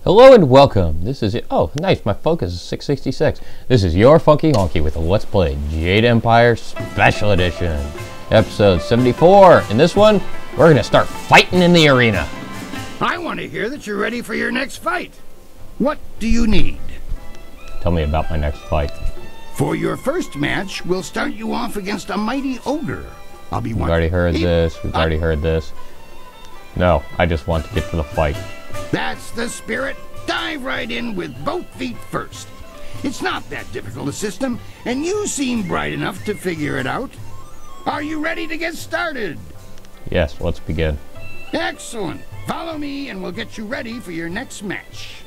Hello and welcome. This is oh nice, my focus is 666. This is your Funky Honky with a Let's Play Jade Empire Special Edition, episode 74. In this one, we're gonna start fighting in the arena. I want to hear that you're ready for your next fight. What do you need? Tell me about my next fight. For your first match, we'll start you off against a mighty ogre. I'll be one. We've already heard this. We've already heard this. No, I just want to get to the fight. That's the spirit. Dive right in with both feet first. It's not that difficult a system, and you seem bright enough to figure it out. Are you ready to get started? Yes, let's begin. Excellent. Follow me and we'll get you ready for your next match.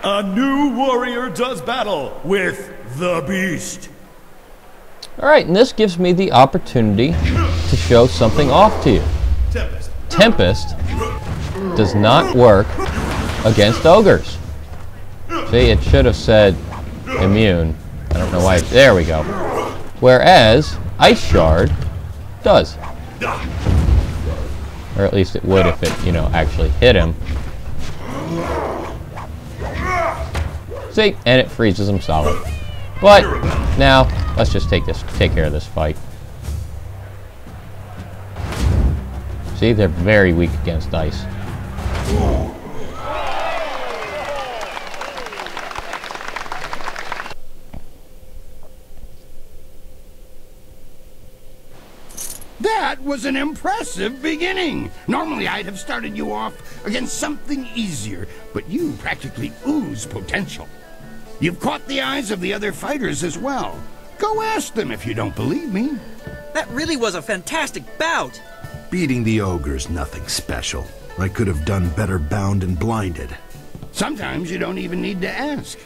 A new warrior does battle with the beast. Alright, and this gives me the opportunity to show something off to you. Tempest does not work against ogres. See, it should have said immune. I don't know why. There we go. Whereas Ice Shard does. Or at least it would if it, you know, actually hit him. See, and it freezes him solid. But now, let's just take care of this fight. See, they're very weak against ice. That was an impressive beginning. Normally I'd have started you off against something easier, but you practically ooze potential. You've caught the eyes of the other fighters as well. Go ask them if you don't believe me. That really was a fantastic bout. Beating the ogre's nothing special. I could have done better bound and blinded. Sometimes you don't even need to ask.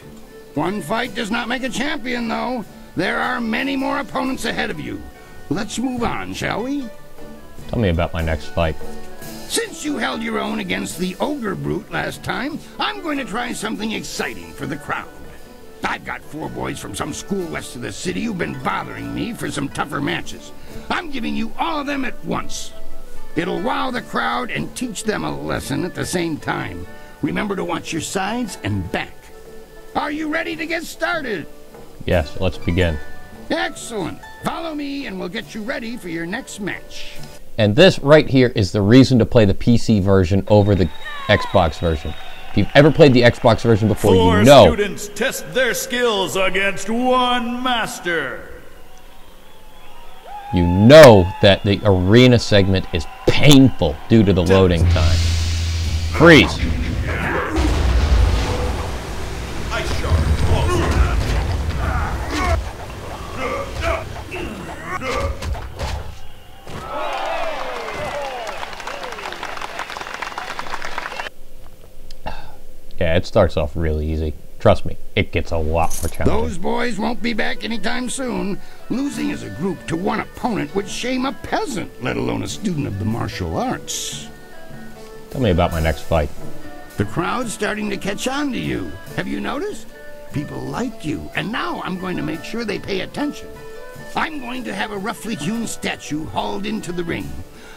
One fight does not make a champion, though. There are many more opponents ahead of you. Let's move on, shall we? Tell me about my next fight. Since you held your own against the ogre brute last time, I'm going to try something exciting for the crowd. I've got 4 boys from some school west of the city who've been bothering me for some tougher matches. I'm giving you all of them at once. It'll wow the crowd and teach them a lesson at the same time. Remember to watch your sides and back. Are you ready to get started? Yes, let's begin. Excellent. Follow me and we'll get you ready for your next match. And this right here is the reason to play the PC version over the Xbox version. If you've ever played the Xbox version before, you know. 4 students test their skills against 1 master. You know that the arena segment is painful due to the loading time. Freeze. Yeah, it starts off really easy. Trust me, it gets a lot more challenging. Those boys won't be back anytime soon. Losing as a group to one opponent would shame a peasant, let alone a student of the martial arts. Tell me about my next fight. The crowd's starting to catch on to you. Have you noticed? People like you, and now I'm going to make sure they pay attention. I'm going to have a roughly hewn statue hauled into the ring.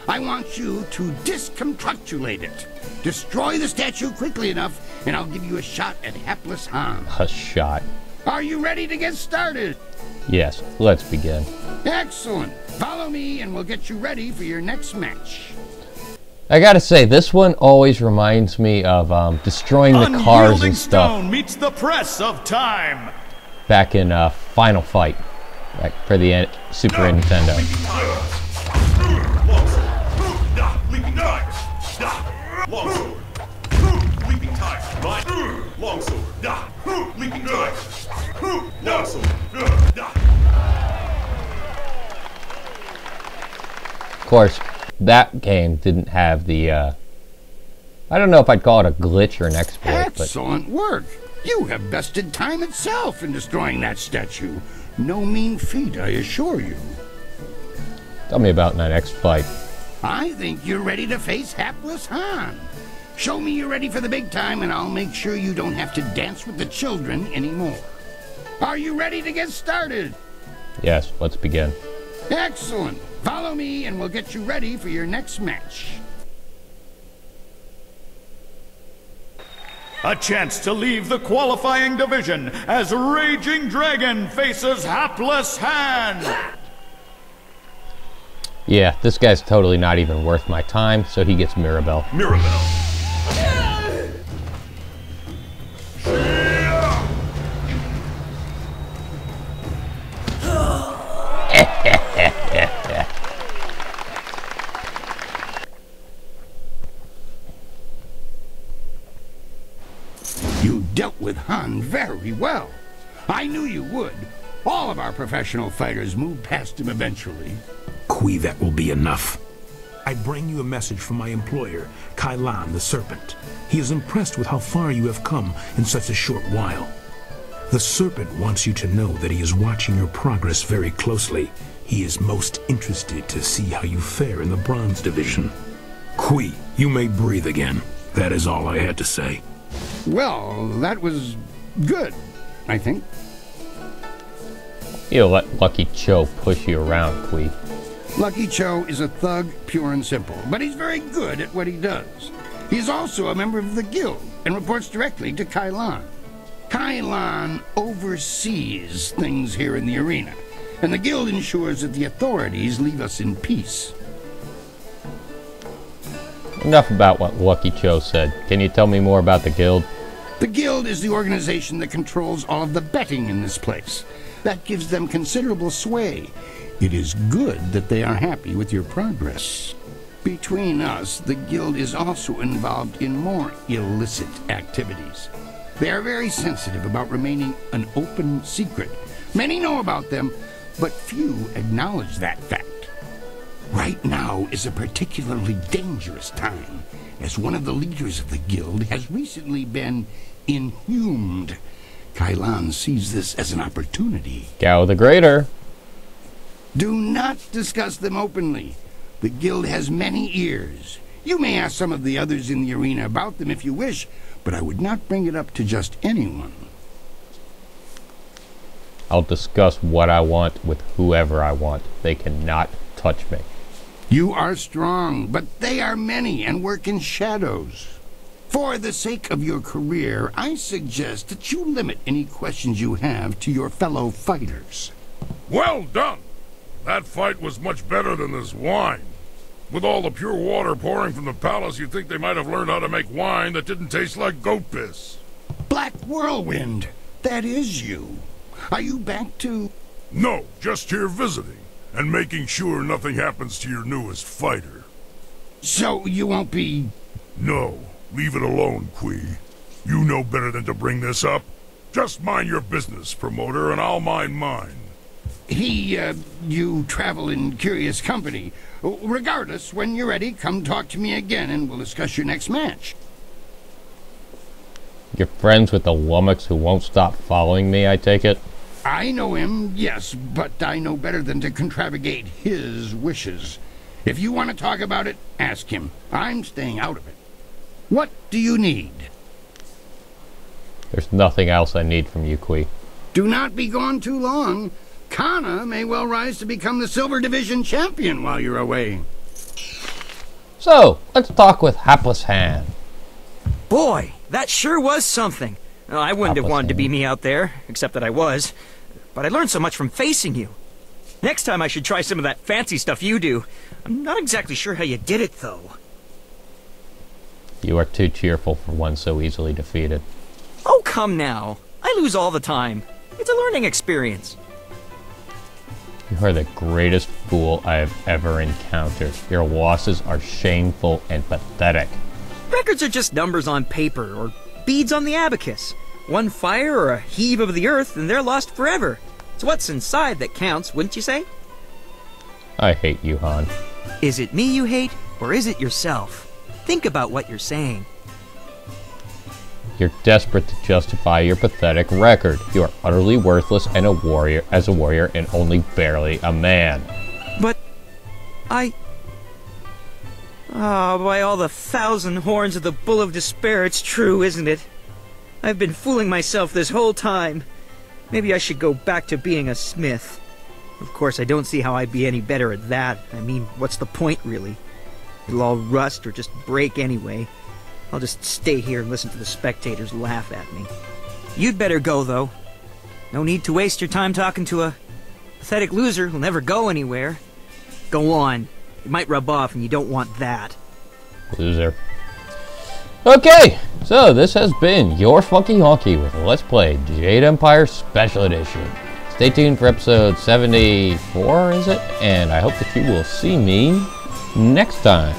I want you to disconstructulate it. Destroy the statue quickly enough, and I'll give you a shot at hapless Hans. A shot. Are you ready to get started? Yes, let's begin. Excellent. Follow me, and we'll get you ready for your next match. I gotta say, this one always reminds me of destroying the cars and stuff. Stone meets the press of time. Back in Final Fight, back for the Super Nintendo. Leaping tires. Longsword. Leaping tires. Longsword. Leaping tires. Longsword. Of course, that game didn't have the, I don't know if I'd call it a glitch or an exploit, but... Excellent work. You have bested time itself in destroying that statue. No mean feat, I assure you. Tell me about my next fight. I think you're ready to face hapless Han. Show me you're ready for the big time, and I'll make sure you don't have to dance with the children anymore. Are you ready to get started? Yes, let's begin. Excellent. Follow me and we'll get you ready for your next match. A chance to leave the qualifying division as Raging Dragon faces Hapless Hand. Yeah, this guy's totally not even worth my time, so he gets Mirabelle. Mirabelle. You dealt with Han very well. I knew you would. All of our professional fighters move past him eventually. Kui, that will be enough. I bring you a message from my employer, Kailan the Serpent. He is impressed with how far you have come in such a short while. The Serpent wants you to know that he is watching your progress very closely. He is most interested to see how you fare in the Bronze Division. Kui, you may breathe again. That is all I had to say. Well, that was good, I think. You let Lucky Cho push you around, Kui. Lucky Cho is a thug, pure and simple, but he's very good at what he does. He's also a member of the guild and reports directly to Kailan. Kailan oversees things here in the arena, and the guild ensures that the authorities leave us in peace. Enough about what Lucky Cho said. Can you tell me more about the guild? The guild is the organization that controls all of the betting in this place. That gives them considerable sway. It is good that they are happy with your progress. Between us, the guild is also involved in more illicit activities. They are very sensitive about remaining an open secret. Many know about them, but few acknowledge that fact. Right now is a particularly dangerous time, as one of the leaders of the guild has recently been inhumed. Kailan sees this as an opportunity. Gao the Greater. Do not discuss them openly. The guild has many ears. You may ask some of the others in the arena about them if you wish, but I would not bring it up to just anyone. I'll discuss what I want with whoever I want. They cannot touch me. You are strong, but they are many and work in shadows. For the sake of your career, I suggest that you limit any questions you have to your fellow fighters. Well done! That fight was much better than this wine. With all the pure water pouring from the palace, you'd think they might have learned how to make wine that didn't taste like goat piss. Black Whirlwind, that is you. Are you back to... No, just here visiting, and making sure nothing happens to your newest fighter. So you won't be... No, leave it alone, Kui. You know better than to bring this up. Just mind your business, promoter, and I'll mind mine. You travel in curious company. Regardless, when you're ready, come talk to me again and we'll discuss your next match. You're friends with the lummox who won't stop following me, I take it? I know him, yes, but I know better than to contravigate his wishes. If you want to talk about it, ask him. I'm staying out of it. What do you need? There's nothing else I need from you, Kui. Do not be gone too long. Kana may well rise to become the Silver Division champion while you're away. So, let's talk with Hapless Hand. Boy, that sure was something. Well, I wouldn't have wanted to be me out there, except that I was. But I learned so much from facing you. Next time I should try some of that fancy stuff you do. I'm not exactly sure how you did it, though. You are too cheerful for one so easily defeated. Oh, come now. I lose all the time. It's a learning experience. You are the greatest fool I have ever encountered. Your losses are shameful and pathetic. Records are just numbers on paper, or beads on the abacus. One fire or a heave of the earth, and they're lost forever. It's what's inside that counts, wouldn't you say? I hate you, Han. Is it me you hate, or is it yourself? Think about what you're saying. You're desperate to justify your pathetic record. You are utterly worthless and as a warrior and only barely a man. But by all the 1,000 horns of the Bull of Despair, it's true, isn't it? I've been fooling myself this whole time. Maybe I should go back to being a smith. Of course, I don't see how I'd be any better at that. I mean, what's the point, really? It'll all rust or just break anyway. I'll just stay here and listen to the spectators laugh at me. You'd better go, though. No need to waste your time talking to a pathetic loser who'll never go anywhere. Go on. It might rub off, and you don't want that. Loser. Okay, so this has been your Funky Honky with Let's Play Jade Empire Special Edition. Stay tuned for episode 74, is it? And I hope that you will see me next time.